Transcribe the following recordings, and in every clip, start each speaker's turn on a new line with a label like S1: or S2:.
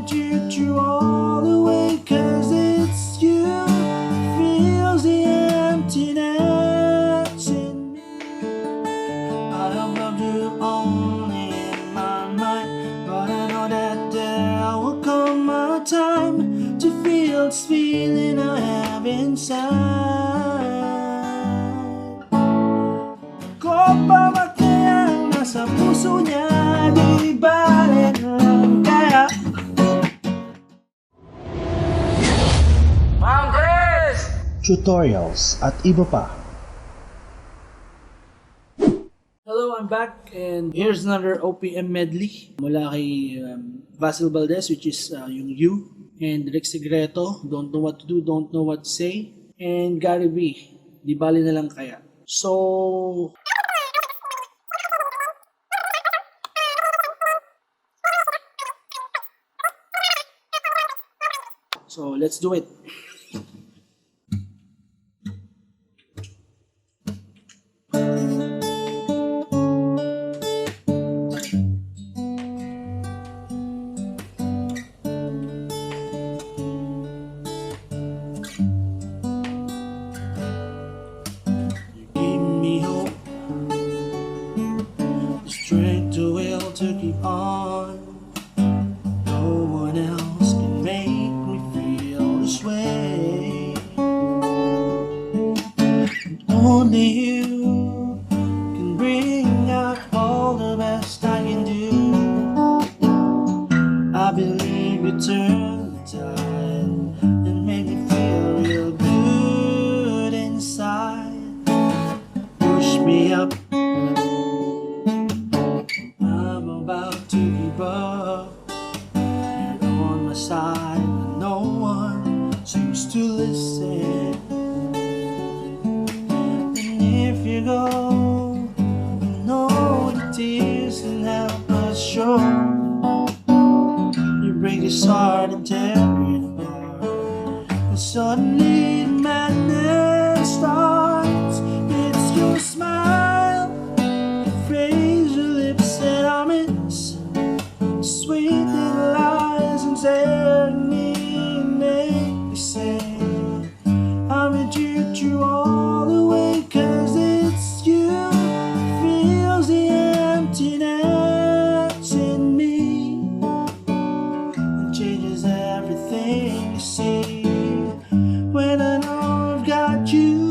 S1: with you through all the way, 'cause it's you fills the emptiness in me. I have loved you only in my mind, but I know that there will come a time to feel this feeling I have inside. Ko pa ba kayang nasa puso niya, di balik lang kaya.
S2: Mang Kres!
S3: Tutorials at iba pa.
S1: Hello, I'm back and here's another OPM medley mula kay Basil Valdez, which is yung You, and Segreto, Don't Know What to Do, Don't Know What to Say, and Gary B, Di Bali na lang kaya. So let's do it. Strength to will to keep on. No one else can make me feel this way. And only you can bring out all the best I can do. I believe you turn the tide and make me feel real good inside. Push me up, about to give up. You're on my side, but no one seems to listen. And if you go, you know the tears can help us show. You break his heart and tear it apart, and suddenly the madness starts. It's your smile, phrase your lips that I miss, sweet little lies and tell me, make me say I'm with you through all the way, 'cause it's you fills the emptiness in me and changes everything you see when I know I've got you.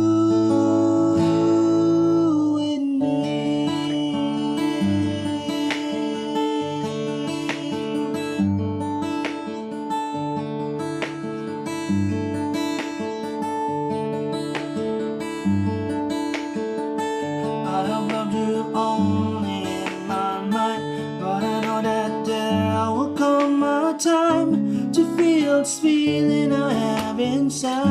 S1: I have loved you only in my mind, but I know that there will come a time to feel this feeling I have inside.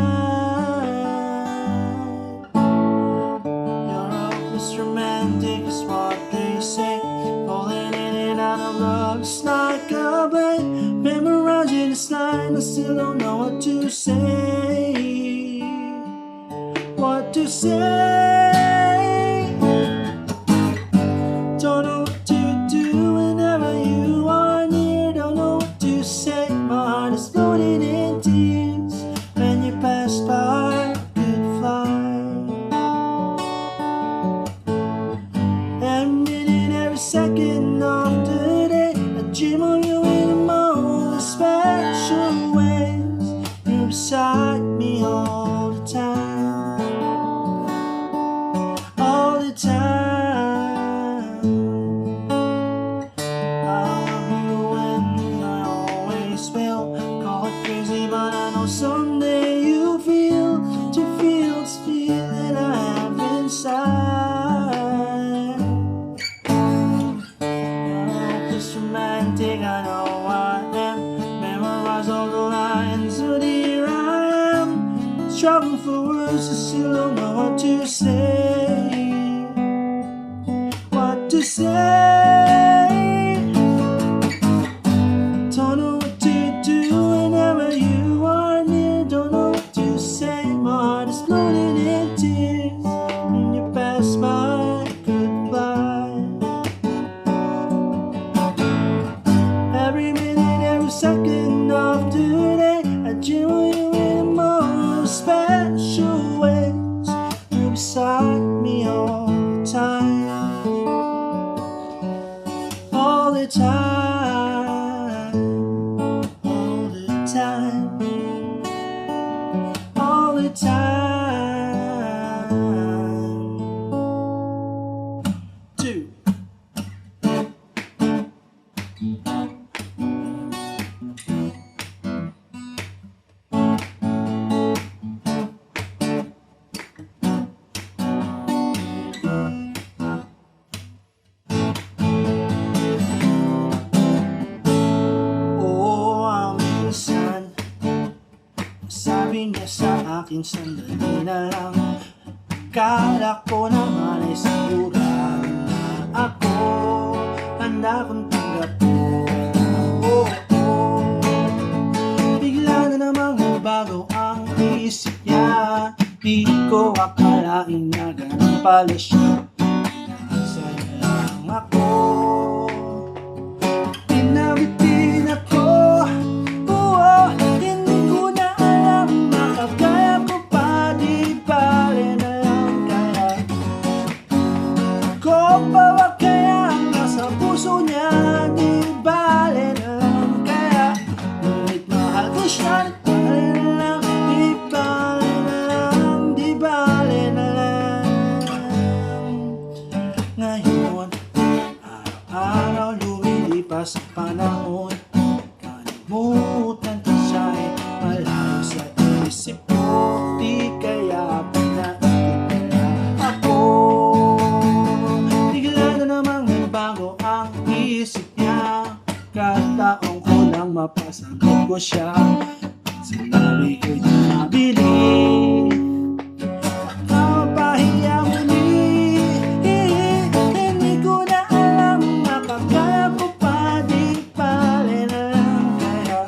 S1: You're hopeless romantic is what they say, falling in and out of love is like a blade, memorizing this line, I still don't know what to say. What to say? Don't know what to do whenever you are near. Don't know what to say. My heart is floating in tears when you pass by. Could fly. Every minute, every second of the day, I dream of you in the most special ways. You're beside me all the time. All the time. Someday you feel to feel this feeling I have inside. Hopeless romantic, I know I am. Memorize all the lines, but here I am, struggling for words, I still don't know what to say. What to say? Don't know what to do whenever you are. Don't know what to say, my heart is floating in tears when you pass by. Goodbye. Every minute, every second Sabi niya sa akin, sandali na lang. Kala ko naman ay sigurado na ako handa kong tanggapin. Oh, oh. Bigla na namang bago ang isip niya. Di ko akalain na ganun pala siya. Sa'yo lang ako. Tinabitin ako. Oo, hindi ko na alam. Makakaya ko pa, di bale na lang. Kaya ko pa ba kaya nasa puso niya? Di bale na lang. Kaya ngunit mahal ko siya. Di bale na lang. Di bale na lang. Di bale na lang. Ngayon araw-araw lumilipas ang panahon. Kalimutan ko siya'y malayo sa isip ko. Di kaya pinaikot na ako. Bigla na namang nagbago ang isip niya. Kataong ko lang mapasagot ko siya. Sinabi ko'y nabili. Mapahiya muli. Hindi ko na alam. Makakaya ko pa, di bale na lang. Kaya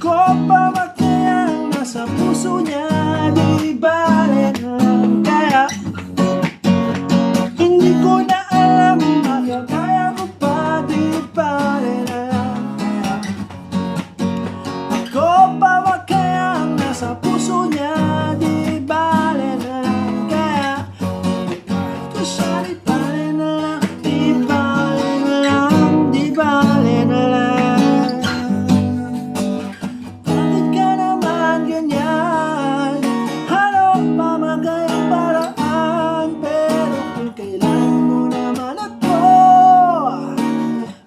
S1: ko pa ba kaya nasa puso niya? Di bale na lang. Kaya hindi ko na alam. Makakaya ko pa, di bale na lang. Kaya ko pa ba kaya nasa puso niya? Di bale na lang. Kaya ko siya, di bale na lang. Di bale na lang. Di bale na lang. Bakit ka naman ganyan? Hanap pa magayang paraan. Pero kung kailangan mo naman ako,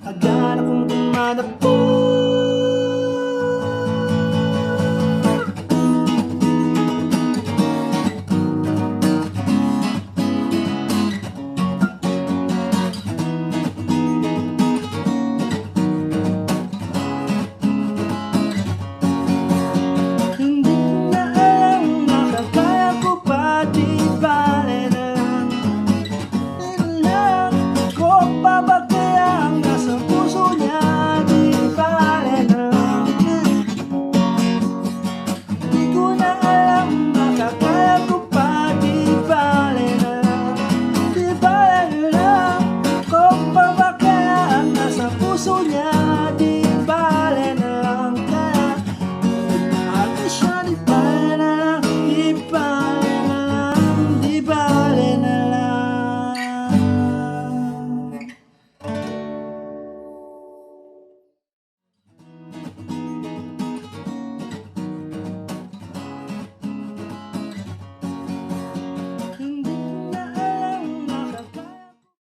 S1: agad akong tumanap po.